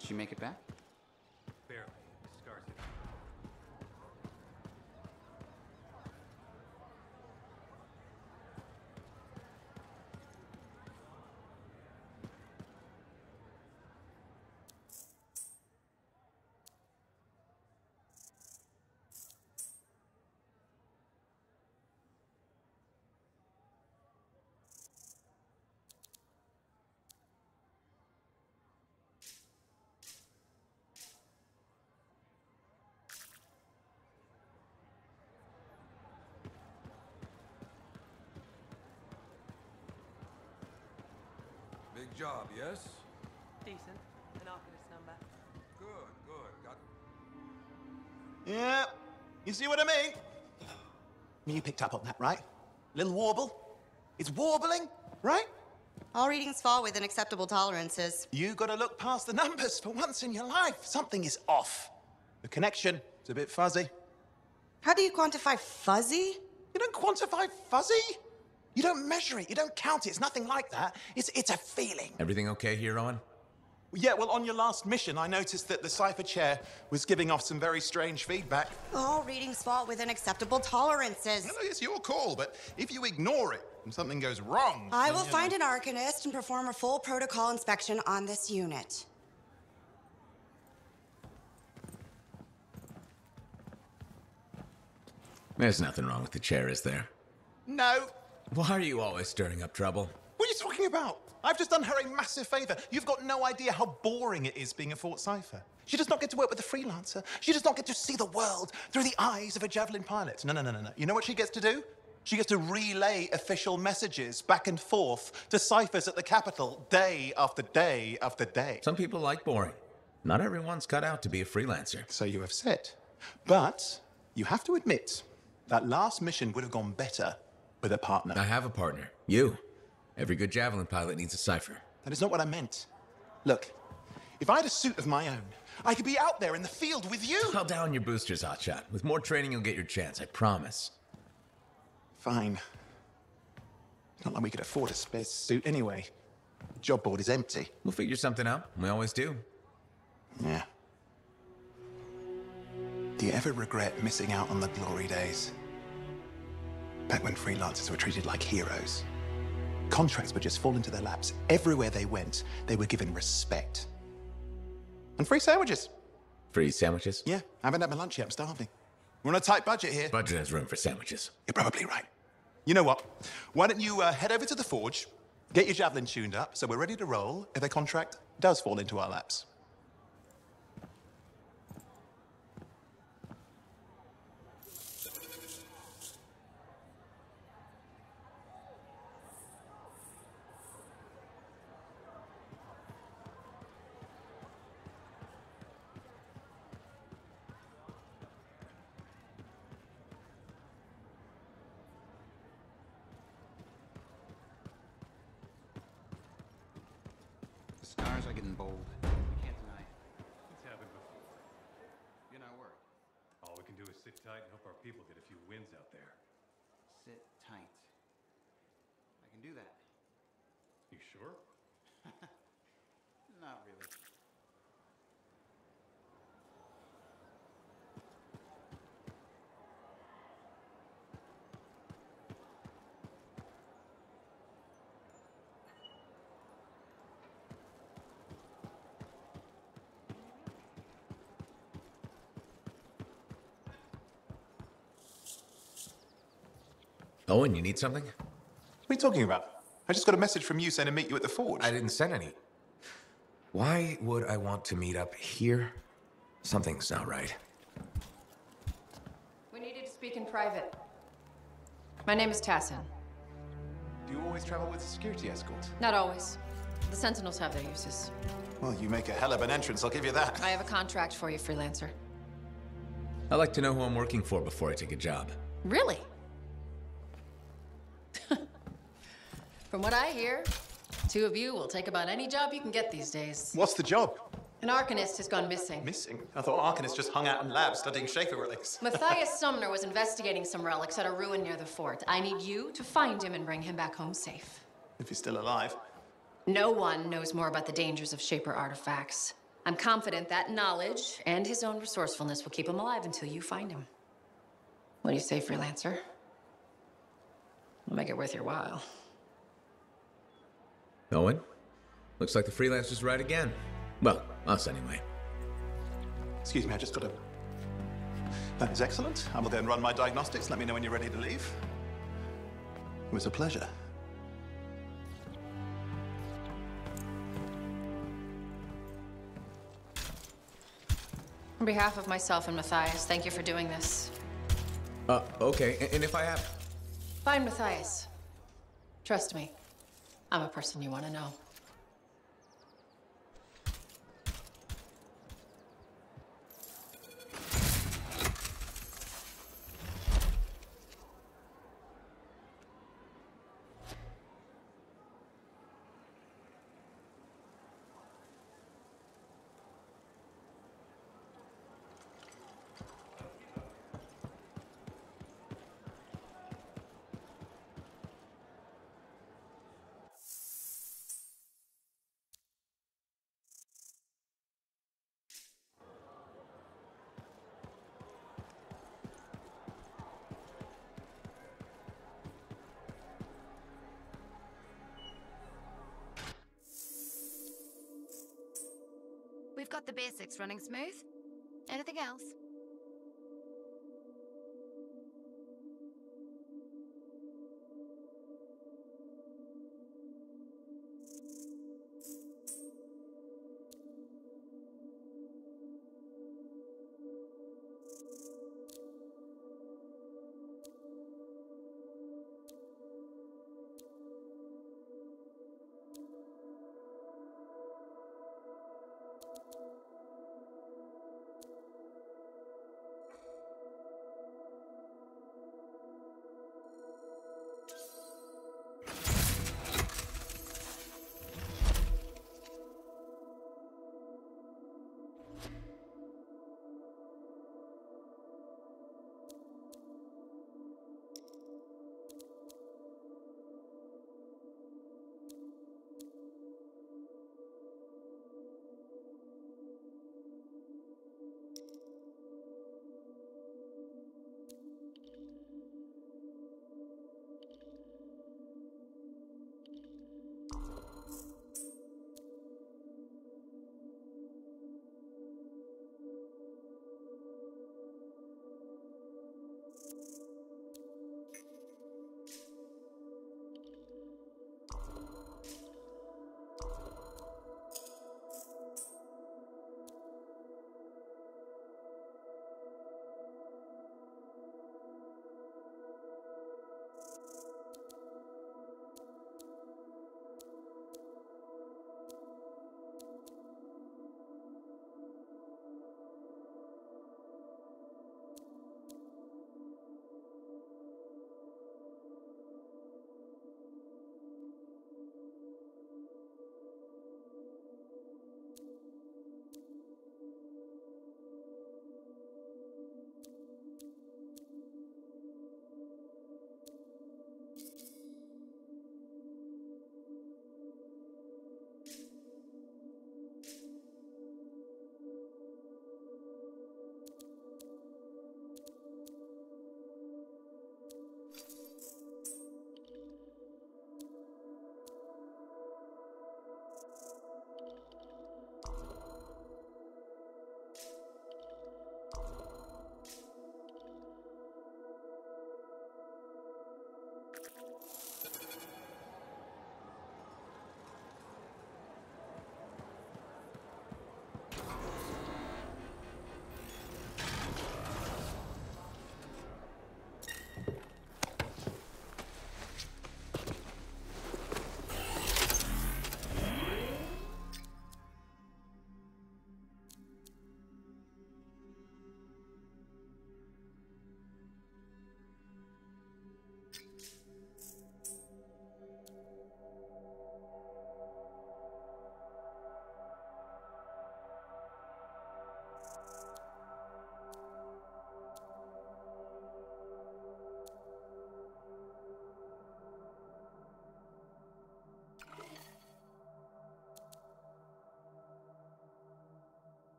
Did she make it back? Barely. Scars it. Big job, yes? Decent. An Arcanist number. Good, good. Got... Yeah, you see what I mean? You picked up on that, right? Little warble? It's warbling, right? All readings fall within acceptable tolerances. You gotta look past the numbers for once in your life. Something is off. The connection is a bit fuzzy. How do you quantify fuzzy? You don't quantify fuzzy? You don't measure it, you don't count it, it's nothing like that. It's a feeling. Everything okay here, Owen? Yeah, well, on your last mission, I noticed that the cipher chair was giving off some very strange feedback. All readings fall within acceptable tolerances. No, it's your call, but if you ignore it and something goes wrong... I will find an Arcanist and perform a full protocol inspection on this unit. There's nothing wrong with the chair, is there? No. Why are you always stirring up trouble? What are you talking about? I've just done her a massive favor. You've got no idea how boring it is being a Fort Cipher. She does not get to work with a freelancer. She does not get to see the world through the eyes of a Javelin pilot. No. You know what she gets to do? She gets to relay official messages back and forth to ciphers at the Capitol day after day after day. Some people like boring. Not everyone's cut out to be a freelancer. So you have said. But you have to admit, that last mission would have gone better with a partner. I have a partner. You. Every good Javelin pilot needs a cipher. That is not what I meant. Look, if I had a suit of my own, I could be out there in the field with you. Call down your boosters, Hotshot. With more training, you'll get your chance, I promise. Fine. It's not like we could afford a spare suit anyway. The job board is empty. We'll figure something out. We always do. Yeah. Do you ever regret missing out on the glory days? Back when freelancers were treated like heroes. Contracts would just fall into their laps. Everywhere they went, they were given respect. And free sandwiches. Free sandwiches? Yeah, I haven't had my lunch yet. I'm starving. We're on a tight budget here. Budget has room for sandwiches. You're probably right. You know what? Why don't you head over to the forge, get your Javelin tuned up, so we're ready to roll if a contract does fall into our laps. The scars are getting bold. We can't deny it. It's happened before. You're not worried. All we can do is sit tight and hope our people get a few wins out there. Sit tight. I can do that. You sure? Not really. Owen, you need something? What are you talking about? I just got a message from you saying to meet you at the forge. I didn't send any. Why would I want to meet up here? Something's not right. We needed to speak in private. My name is Tassin. Do you always travel with a security escort? Not always. The Sentinels have their uses. Well, you make a hell of an entrance, I'll give you that. I have a contract for you, freelancer. I like to know who I'm working for before I take a job. Really? From what I hear, two of you will take about any job you can get these days. What's the job? An Arcanist has gone missing. Missing? I thought Arcanists just hung out in labs studying Schaefer relics. Matthias Sumner was investigating some relics at a ruin near the fort. I need you to find him and bring him back home safe. If he's still alive. No one knows more about the dangers of Shaper artifacts I'm confident that knowledge and his own resourcefulness will keep him alive until you find him. What do you say, freelancer? We'll make it worth your while. Owen? Looks like the freelancer's right again. Well, us anyway. Excuse me, I just got to... That is excellent. I will go and run my diagnostics. Let me know when you're ready to leave. It was a pleasure. On behalf of myself and Matthias, thank you for doing this. Okay, and if I have... Find Matthias. Trust me, I'm a person you want to know. We've got the basics running smooth. Anything else?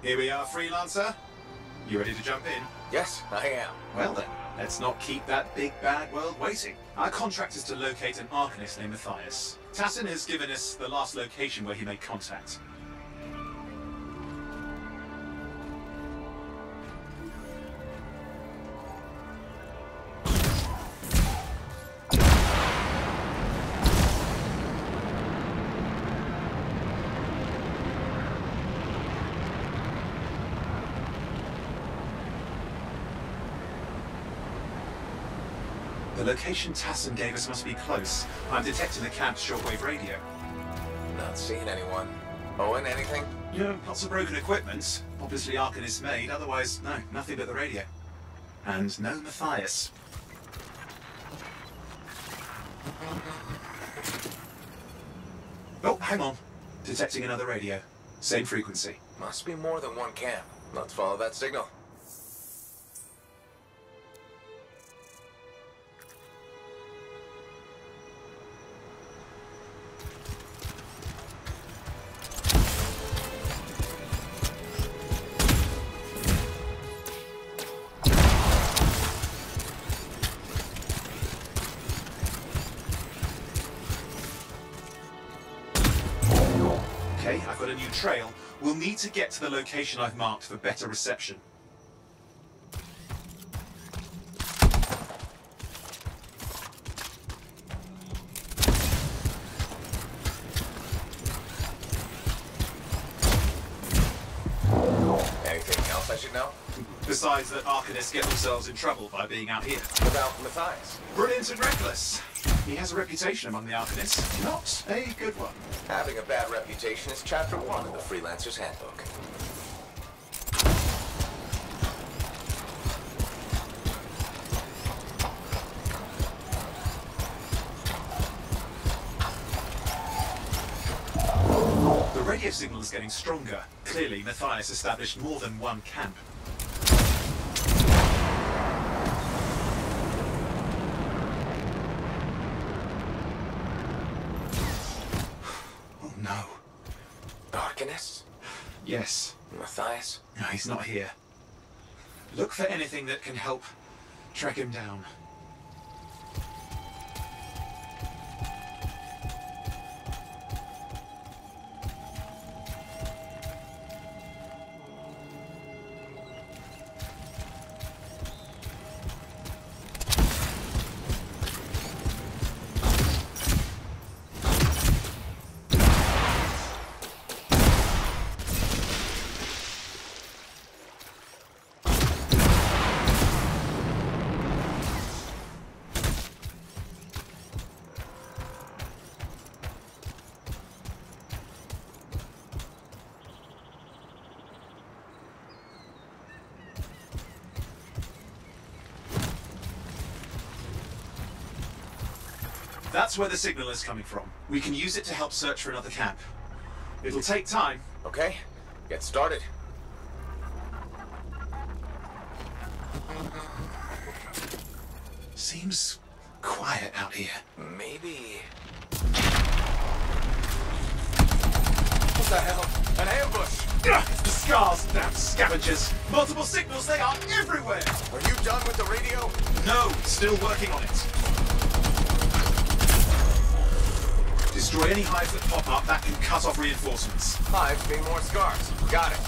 Here we are, freelancer. You ready to jump in? Yes, I am. Well then, let's not keep that big bad world waiting. Our contract is to locate an Arcanist named Matthias. Tassin has given us the last location where he made contact. The location Tassin gave us must be close. I'm detecting the camp's shortwave radio. Not seeing anyone. Owen, anything? Yeah, lots of broken equipment. Obviously Arcanist made, otherwise, no, nothing but the radio. And no Matthias. Oh, hang on. Detecting another radio. Same frequency. Must be more than one camp. Let's follow that signal. Okay, I've got a new trail. We'll need to get to the location I've marked for better reception. Anything else I should know? Besides that Arcanists get themselves in trouble by being out here. About Matthias? Brilliant and reckless. He has a reputation among the Arcanists. Not a good one. Having a bad reputation is chapter 1 of the Freelancer's Handbook. The radio signal is getting stronger. Clearly, Matthias established more than one camp. Oh no. Arcanist? Yes. Matthias? No, he's not here. Look for anything that can help track him down. That's where the signal is coming from. We can use it to help search for another camp. It'll take time. Okay, get started. Seems quiet out here. Maybe... What the hell? An ambush! Ugh, it's the scars, damn scavengers. Multiple signals, they are everywhere. Are you done with the radio? No, still working on it. Destroy any hives that pop up, that can cut off reinforcements. Hives mean more scars. Got it.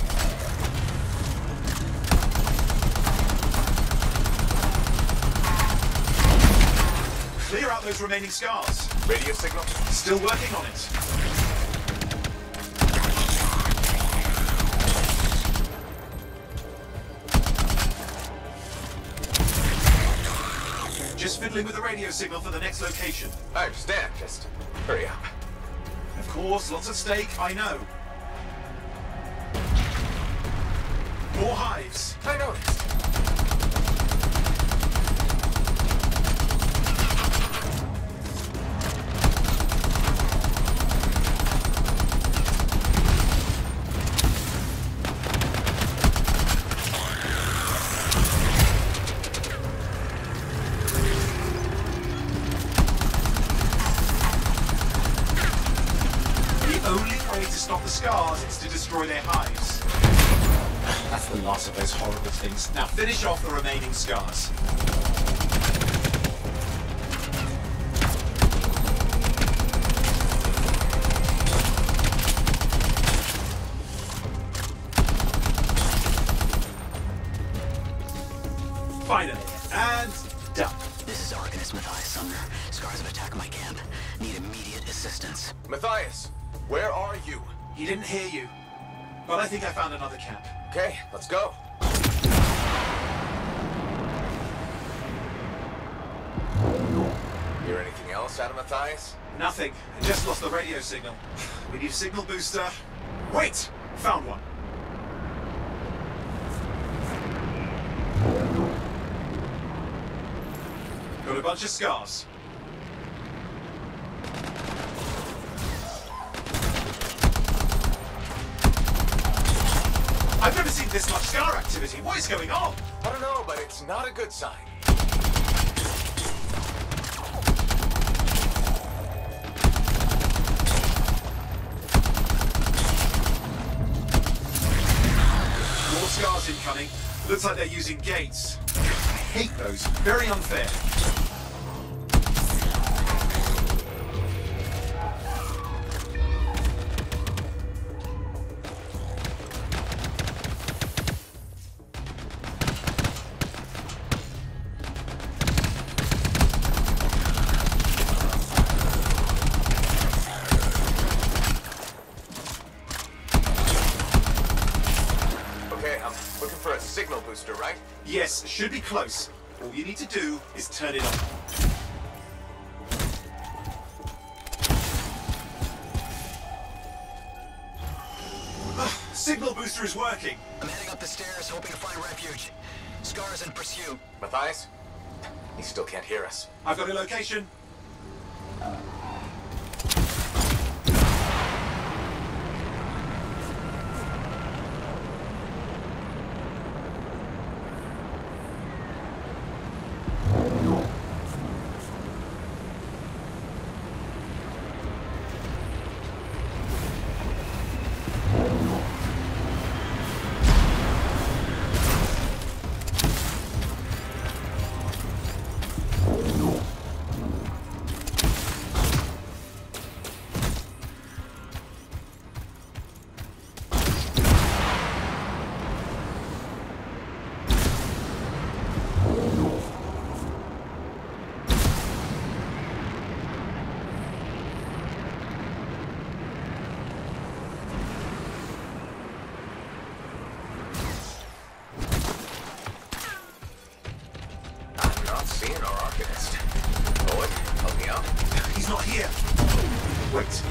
Clear out those remaining scars. Radio signal? Still working on it. Just fiddling with the radio signal for the next location. I understand. Just hurry up. Of course, lots at stake, I know. More hives. I noticed. The only way to stop the scars is to destroy their hives. That's the last of those horrible things. Now finish off the remaining scars. Finally, and done. This is Arcanist Matthias Sumner. Scars have attacked my camp. Need immediate assistance. Matthias, where are you? He didn't hear you. But I think I found another camp. Okay, let's go. Hear anything else out of Matthias? Nothing. I just lost the radio signal. We need a signal booster. Wait! Found one. Got a bunch of scars. I've never seen this much scar activity. What is going on? I don't know, but it's not a good sign. More scars incoming. Looks like they're using gates. I hate those. Very unfair. Signal booster, right? Yes, should be close. All you need to do is turn it on. Signal booster is working. I'm heading up the stairs, hoping to find refuge. Scars in pursuit. Matthias? He still can't hear us. I've got a location.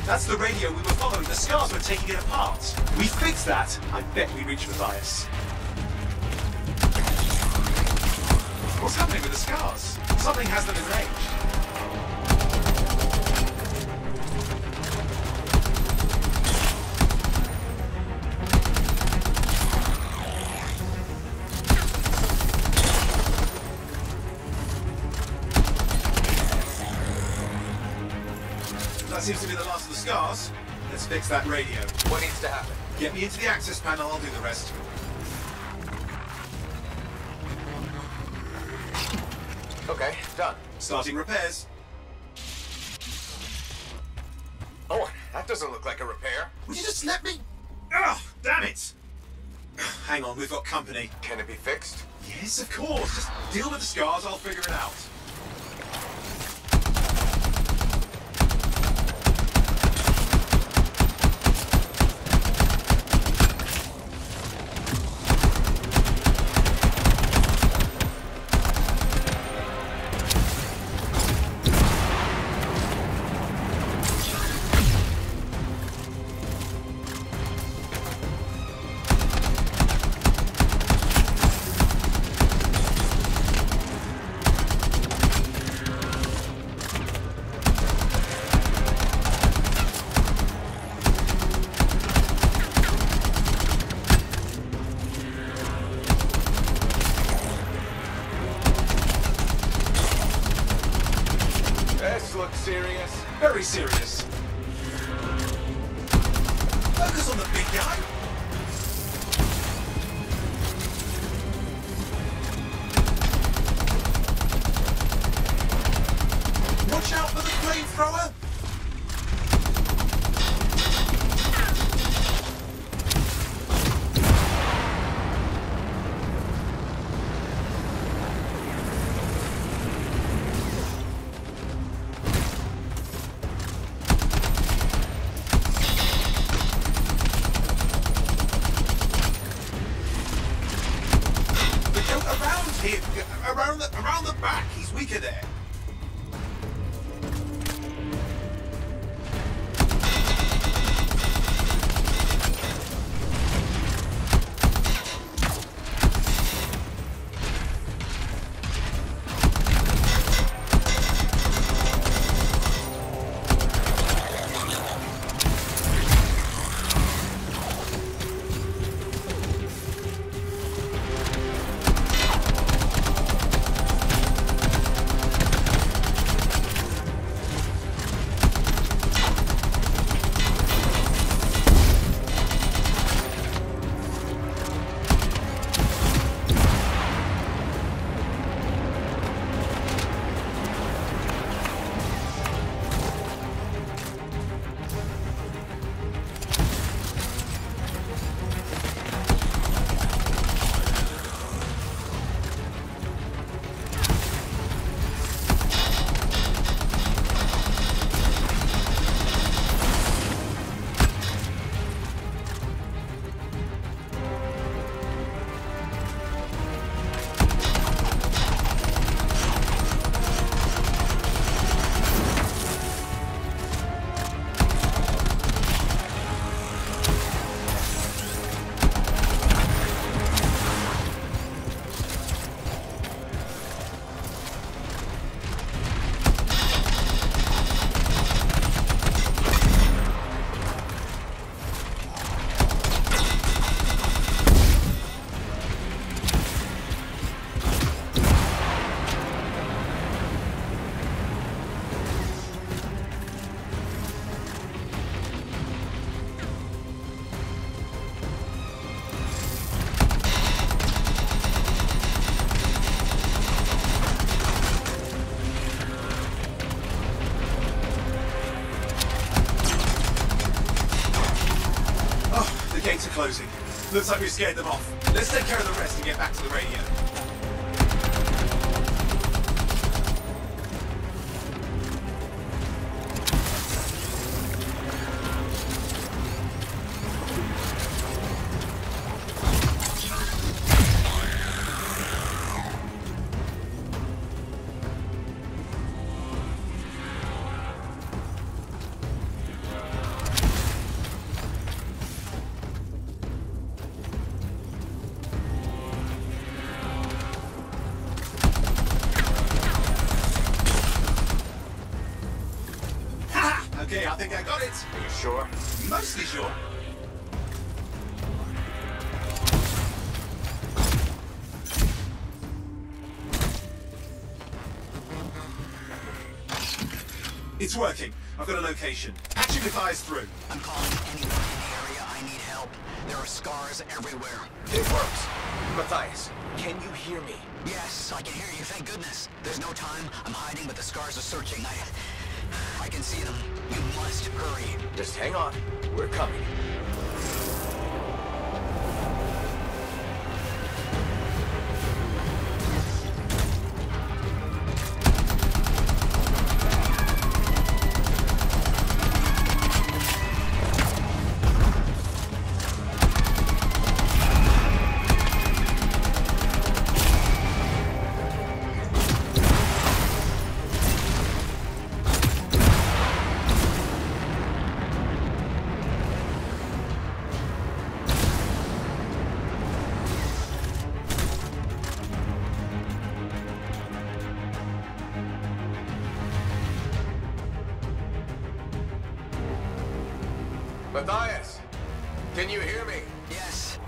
That's the radio we were following. The scars were taking it apart. We fixed that. I bet we reached Matthias. What's happening with the scars? Something has them enraged. That seems to be the last of the scars. Let's fix that radio. What needs to happen? Get me into the access panel, I'll do the rest. Okay, done. Starting repairs. Oh, that doesn't look like a repair. Would you just let me? Ugh, damn it! Hang on, we've got company. Can it be fixed? Yes, of course. Just deal with the scars, I'll figure it out. Serious? Very serious. Focus on the big guy. flamethrower? Around the back. He's weaker there. The gates are closing. Looks like we scared them off. Let's take care of the rest and get back to the radio. Okay, I think I got it. Are you sure? Mostly sure. It's working. I've got a location. Patching the guys through. I'm calling anyone in the area. I need help. There are scars everywhere. It works. Matthias, can you hear me? Yes, I can hear you, thank goodness. There's no time. I'm hiding, but the scars are searching. I can see them. You must hurry. Just hang on. We're coming. Matthias, can you hear me? Yes,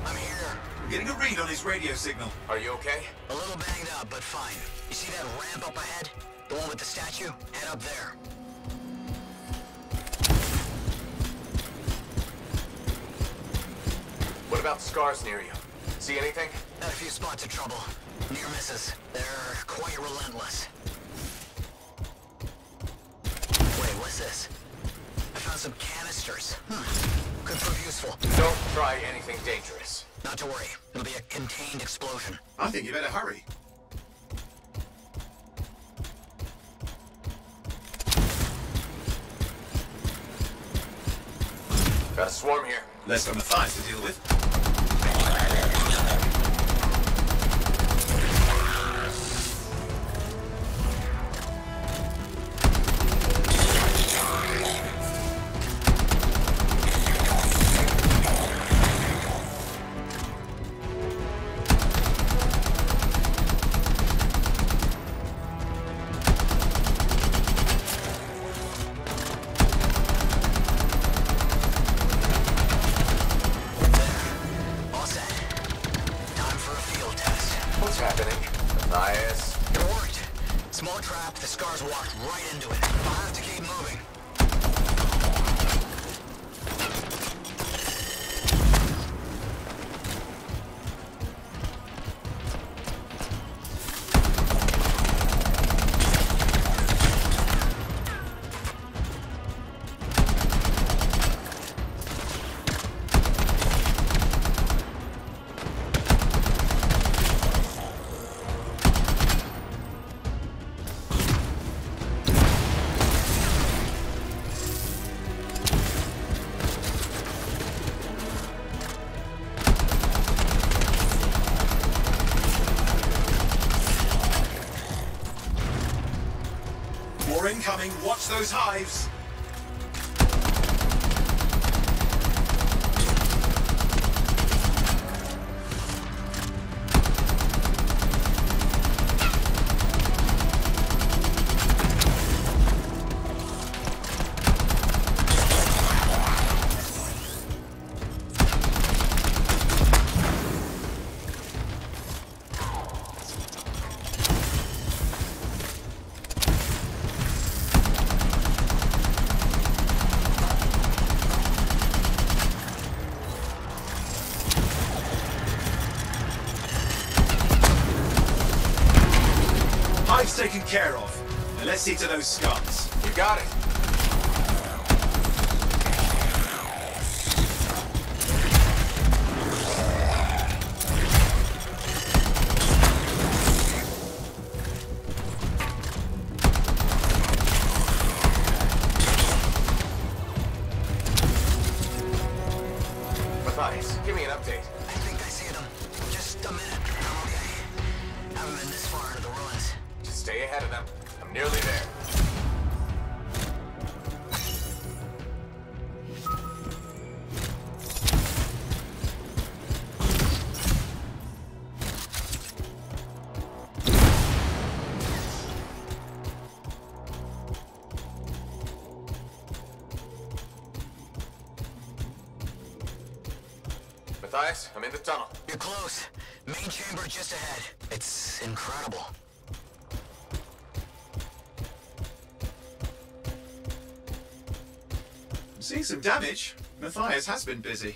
I'm here. I'm getting a read on his radio signal. Are you okay? A little banged up, but fine. You see that ramp up ahead? The one with the statue? Head up there. What about scars near you? See anything? Had a few spots of trouble. Near misses. They're quite relentless. explosive canisters. Could prove useful. Don't try anything dangerous. Not to worry. It'll be a contained explosion. I think you better hurry. Got a swarm here. Less than Matthias to deal with. More incoming. Watch those hives. Hive's taken care of. Now let's see to those scars. You got it. Matthias, give me an update. I think I see them. Just a minute. I'm okay. Haven't been this far into the ruins. Just stay ahead of them. I'm nearly there. Matthias, I'm in the tunnel. You're close. Main chamber just ahead. It's incredible. Seeing some damage. Matthias has been busy.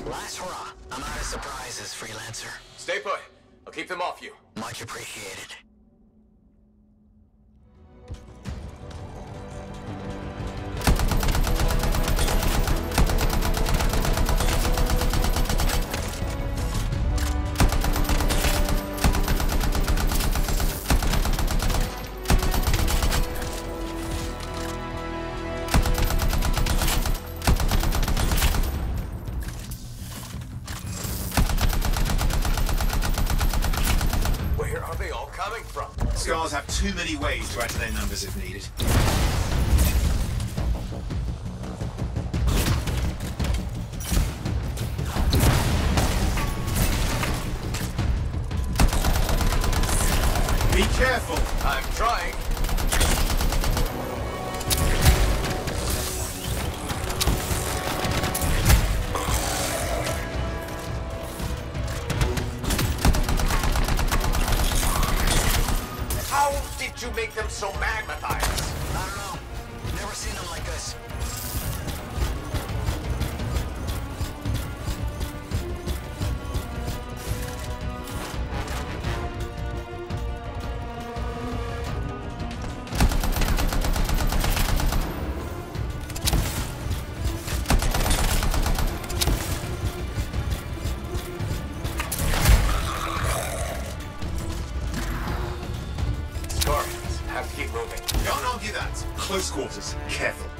Last hurrah. I'm out of surprises, freelancer. Stay put. I'll keep them off you. Much appreciated. Where are they all coming from? Scars have too many ways to add to their numbers if needed. Be careful! I'm trying. quarters. Careful.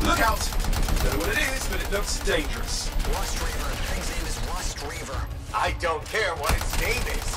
Look out! Don't know what it is, but it looks dangerous. Rust Reaver. The thing's name is Rust Reaver. I don't care what its name is.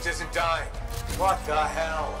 Isn't dying. What the hell?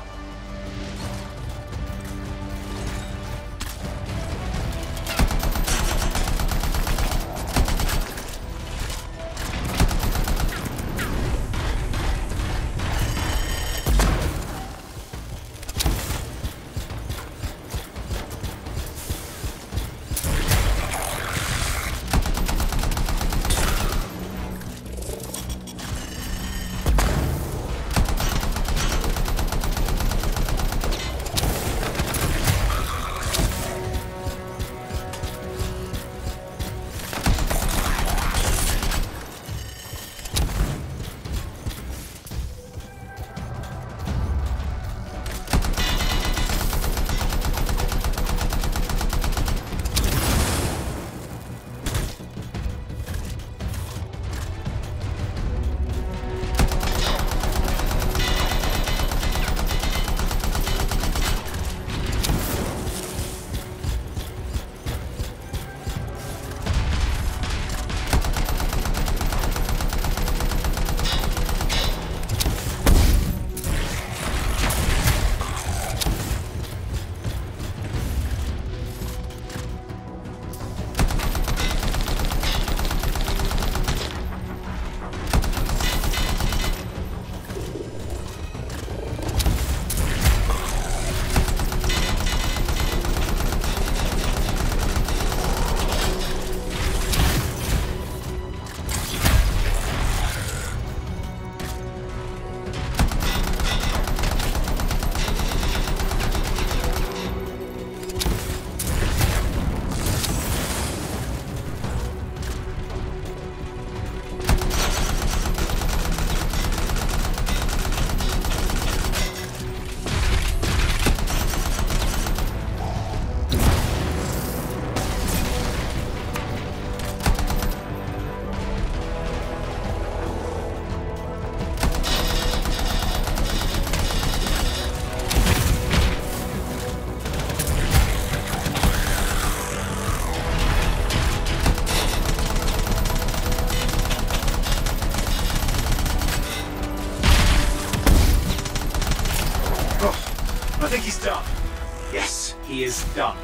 Yes, he is done.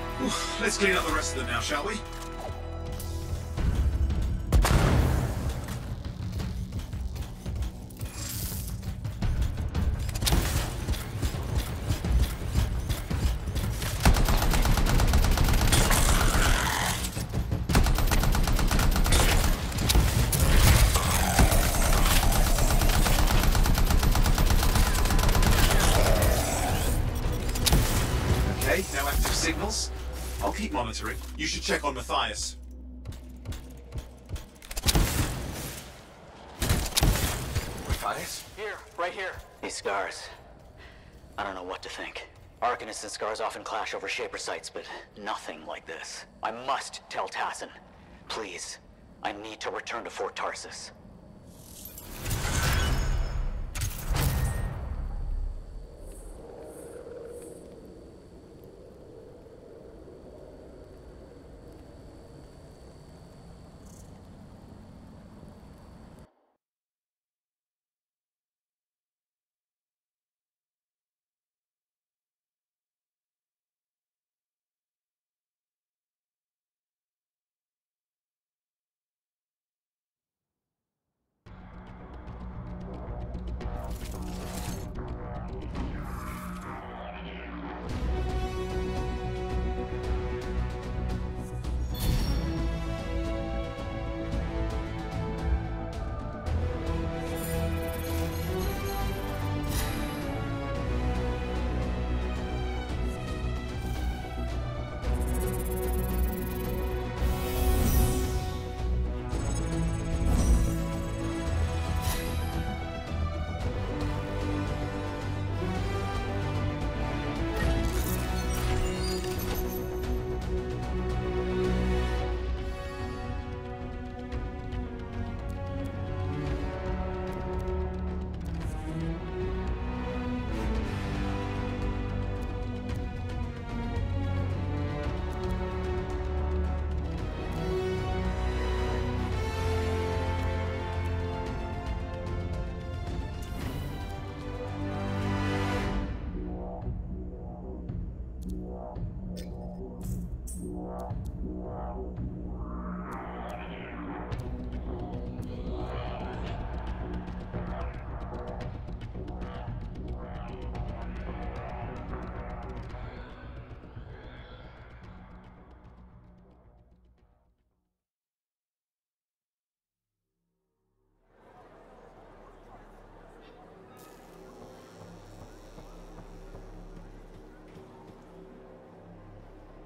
Let's clean up the rest of them now, shall we? Okay, no active signals. I'll keep monitoring. You should check on Matthias. Matthias? Here, right here. These scars. I don't know what to think. Arcanists and scars often clash over Shaper sites, but nothing like this. I must tell Tassin. Please. I need to return to Fort Tarsus.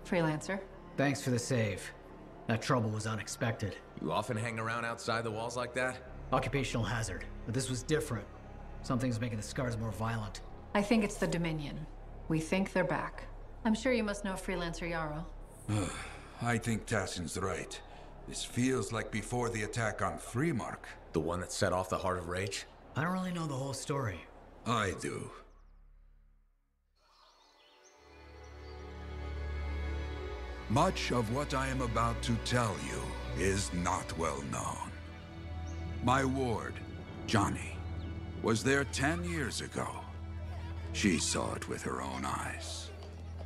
Freelancer. Thanks for the save. That trouble was unexpected. You often hang around outside the walls like that? Occupational hazard, but this was different. Something's making the scars more violent. I think it's the Dominion. We think they're back. I'm sure you must know Freelancer Yarrow. I think Tassin's right. This feels like before the attack on Freemark. The one that set off the Heart of Rage? I don't really know the whole story. I do. Much of what I am about to tell you is not well known. My ward, Johnny, was there 10 years ago. She saw it with her own eyes.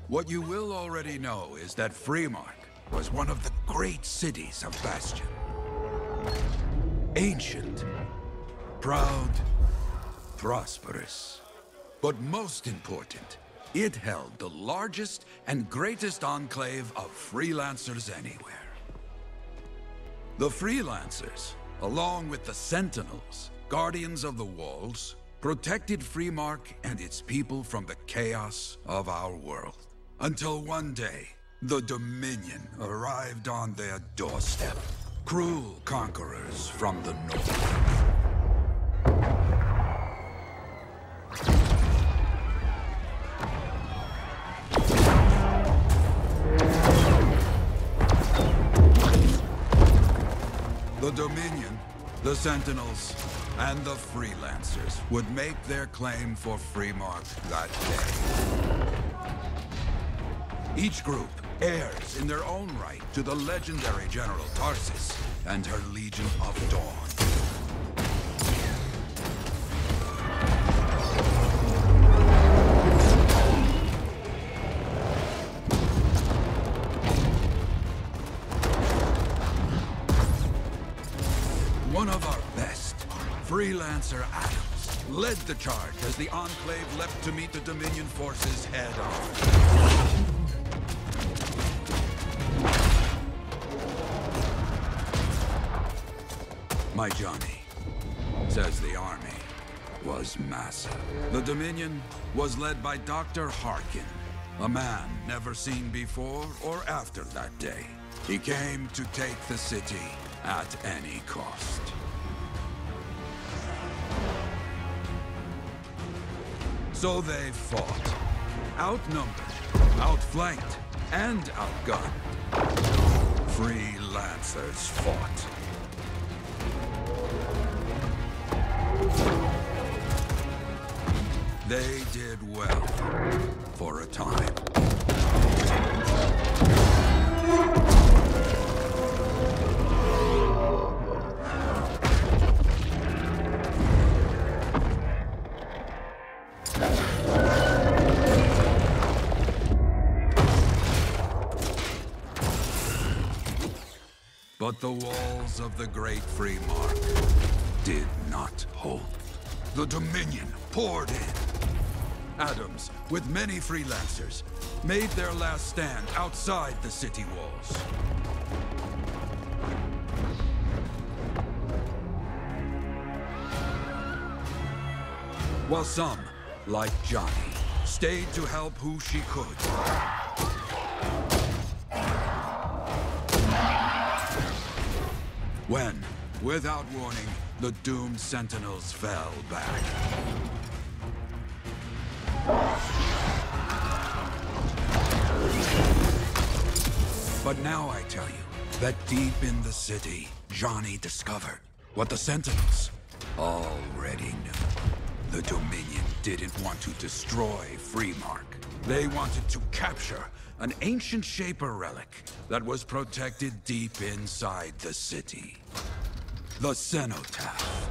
What you will already know is that Freemark was one of the great cities of Bastion. Ancient, proud, prosperous. But most important, it held the largest and greatest enclave of freelancers anywhere. The freelancers, along with the Sentinels, guardians of the walls, protected Freemark and its people from the chaos of our world. Until one day, the Dominion arrived on their doorstep. Cruel conquerors from the north. The Dominion, the Sentinels, and the Freelancers would make their claim for Freemark that day. Each group heirs in their own right to the legendary General Tarsus and her Legion of Dawn. Freelancer Adams led the charge as the Enclave leapt to meet the Dominion forces head-on. My Johnny says the army was massive. The Dominion was led by Dr. Harkin, a man never seen before or after that day. He came to take the city at any cost. So they fought, outnumbered, outflanked, and outgunned. Freelancers fought. They did well for a time. But the walls of the Great Free Mark did not hold. The Dominion poured in. Adams, with many freelancers, made their last stand outside the city walls. While some, like Johnny, stayed to help who she could. When, without warning, the doomed Sentinels fell back. But now I tell you that deep in the city, Johnny discovered what the Sentinels already knew. The Dominion didn't want to destroy Freemark. They wanted to capture an ancient Shaper relic that was protected deep inside the city. The Cenotaph.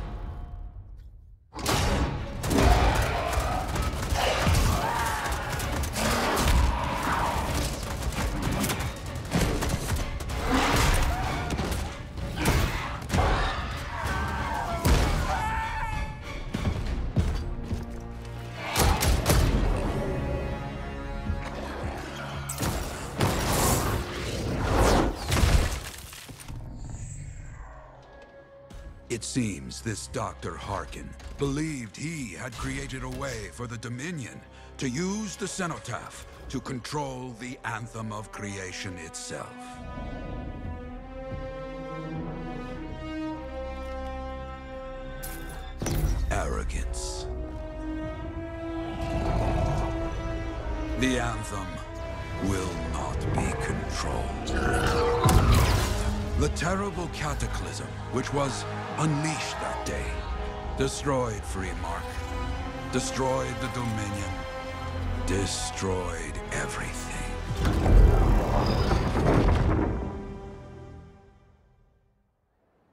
It seems this Dr. Harkin believed he had created a way for the Dominion to use the Cenotaph to control the Anthem of creation itself. Arrogance. The Anthem will not be controlled. The terrible cataclysm, which was unleashed that day, destroyed Freemark, destroyed the Dominion, destroyed everything.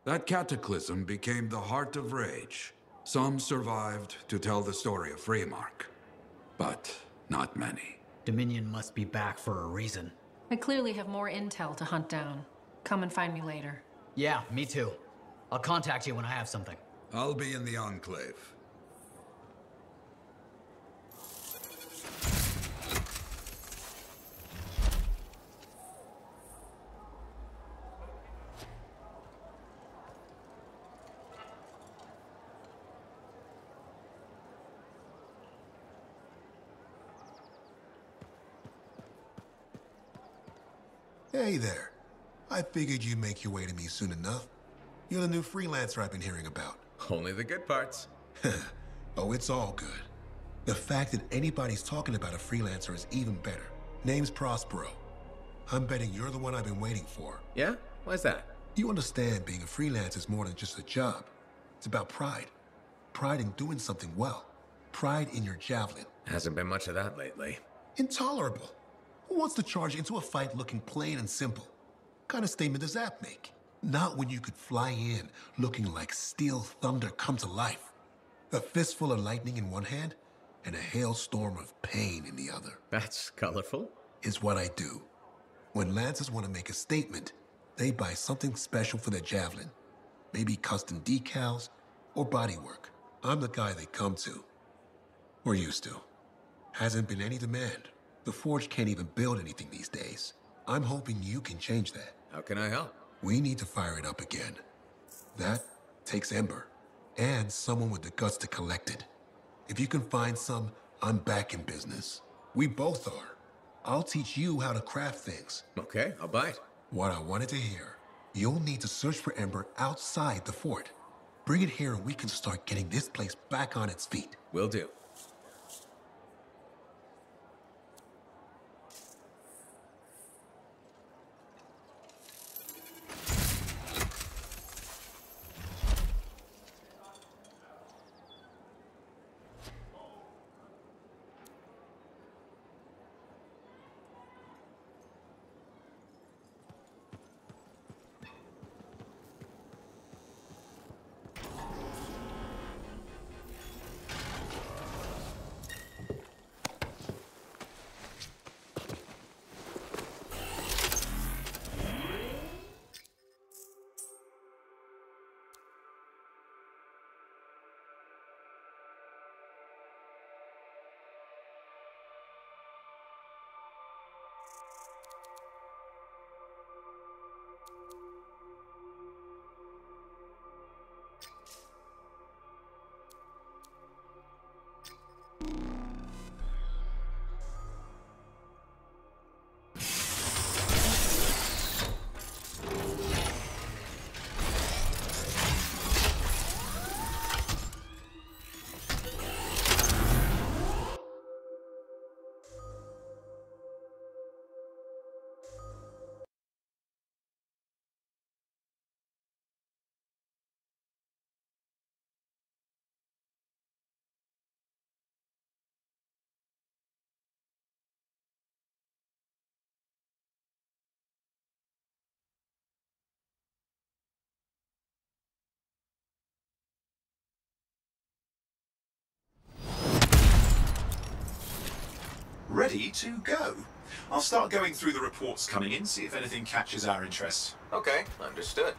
That cataclysm became the heart of rage. Some survived to tell the story of Freemark, but not many. Dominion must be back for a reason. I clearly have more intel to hunt down. Come and find me later. Yeah, me too. I'll contact you when I have something. I'll be in the Enclave. Hey there. I figured you'd make your way to me soon enough. You're the new freelancer I've been hearing about. Only the good parts. Oh, it's all good. The fact that anybody's talking about a freelancer is even better. Name's Prospero. I'm betting you're the one I've been waiting for. Yeah? Why's that? You understand being a freelancer is more than just a job. It's about pride. Pride in doing something well. Pride in your javelin. Hasn't been much of that lately. Intolerable. Who wants to charge into a fight looking plain and simple? What kind of statement does that make? Not when you could fly in looking like steel thunder come to life. A fistful of lightning in one hand and a hailstorm of pain in the other. That's colorful. Is what I do. When Lancers want to make a statement, they buy something special for their javelin. Maybe custom decals, or bodywork. I'm the guy they come to. Or used to. Hasn't been any demand. The Forge can't even build anything these days. I'm hoping you can change that. How can I help? We need to fire it up again. That takes Ember. And someone with the guts to collect it. If you can find some, I'm back in business. We both are. I'll teach you how to craft things. Okay, I'll bite. What I wanted to hear. You'll need to search for Ember outside the fort. Bring it here and we can start getting this place back on its feet. Will do. Ready to go. I'll start going through the reports coming in, see if anything catches our interest. Okay, understood.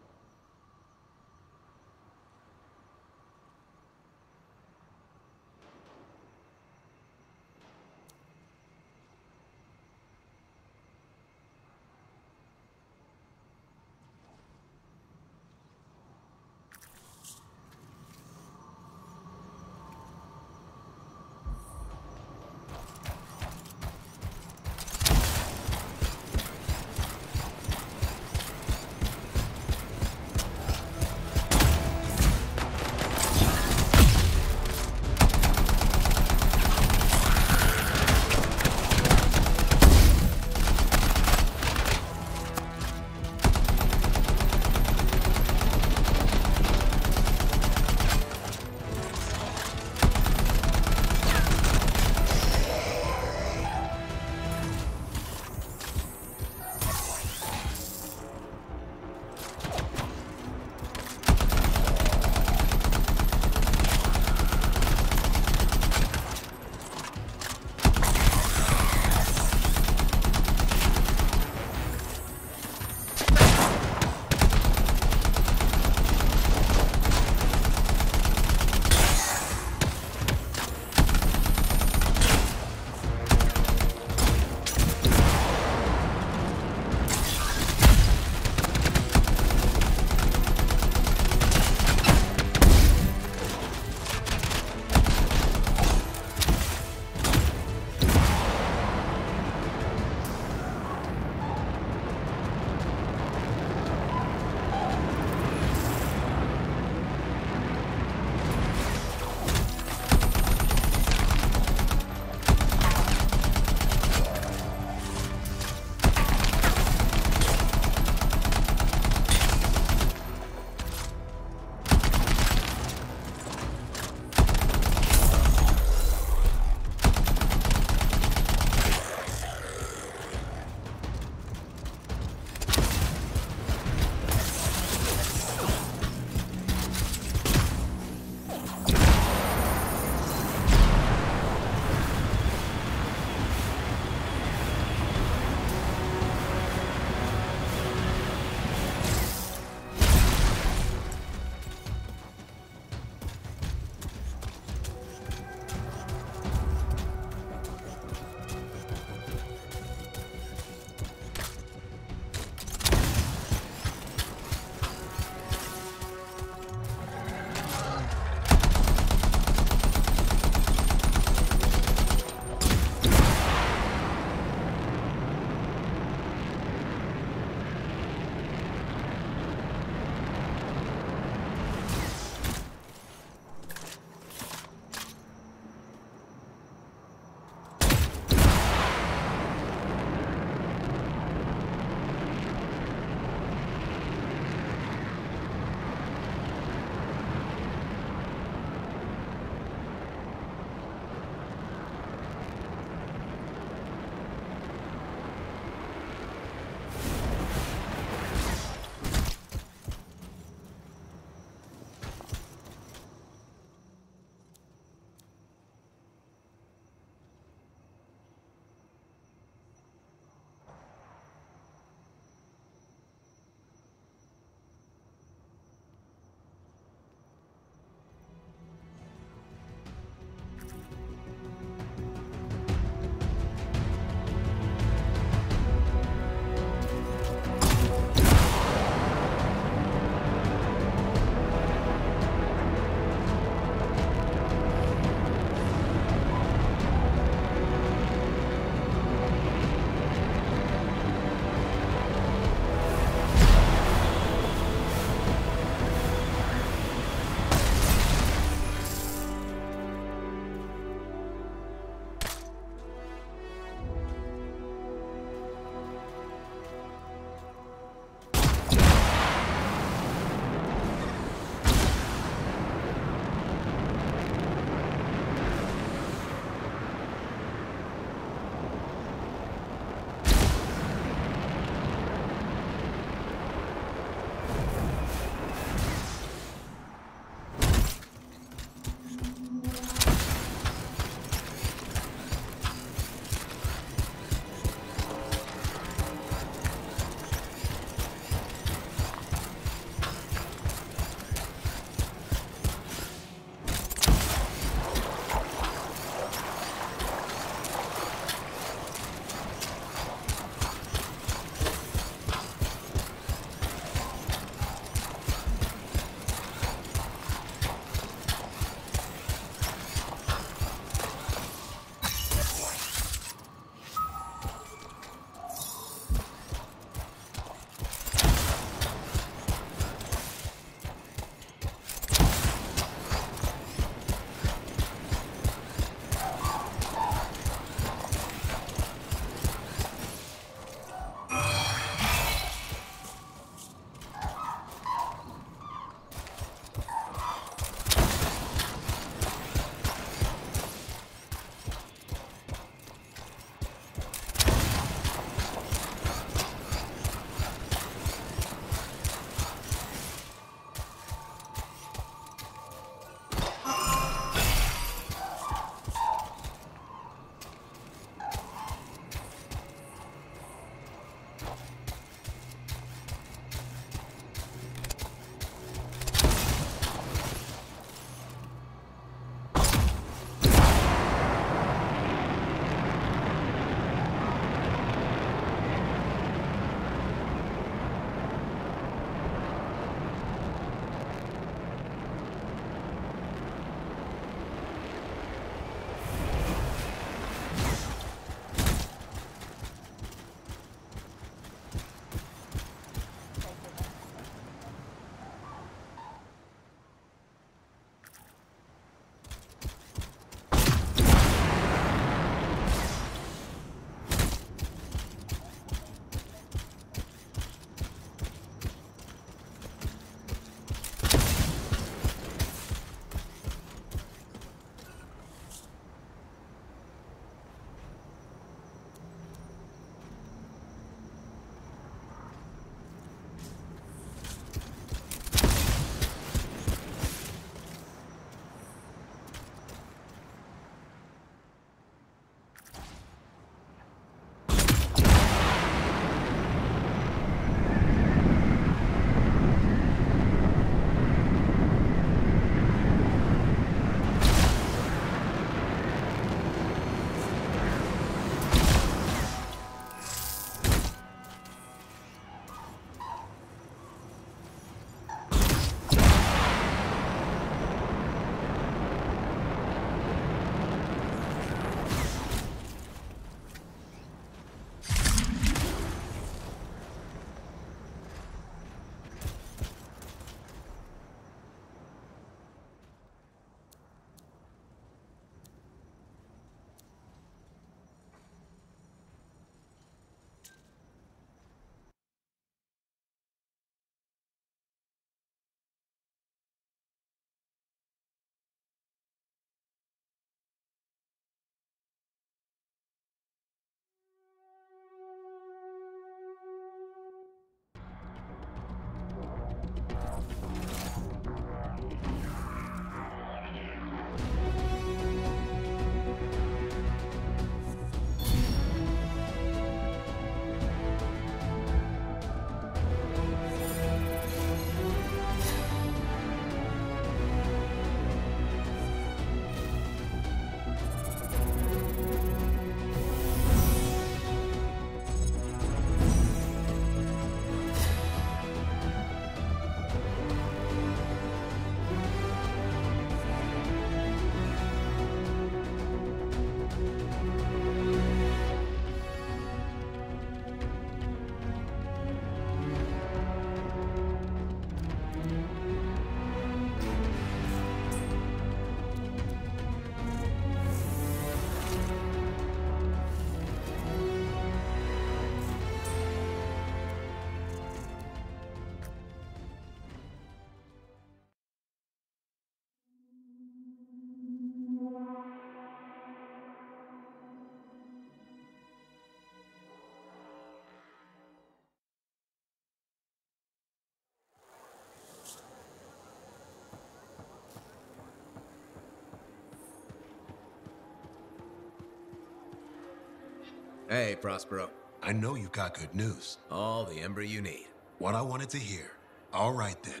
Hey, Prospero. I know you've got good news. All the ember you need. What I wanted to hear. All right, then.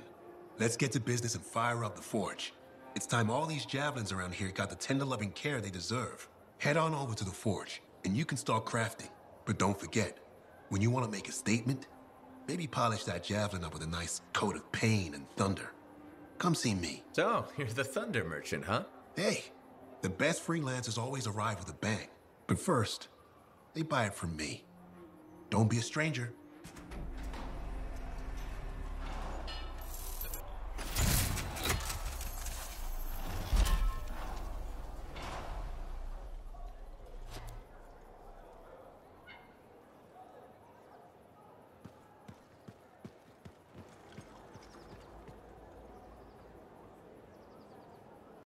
Let's get to business and fire up the forge. It's time all these javelins around here got the tender loving care they deserve. Head on over to the forge, and you can start crafting. But don't forget, when you want to make a statement, maybe polish that javelin up with a nice coat of pain and thunder. Come see me. So, you're the thunder merchant, huh? Hey, the best freelancers always arrive with a bang. But first, they buy it from me. Don't be a stranger.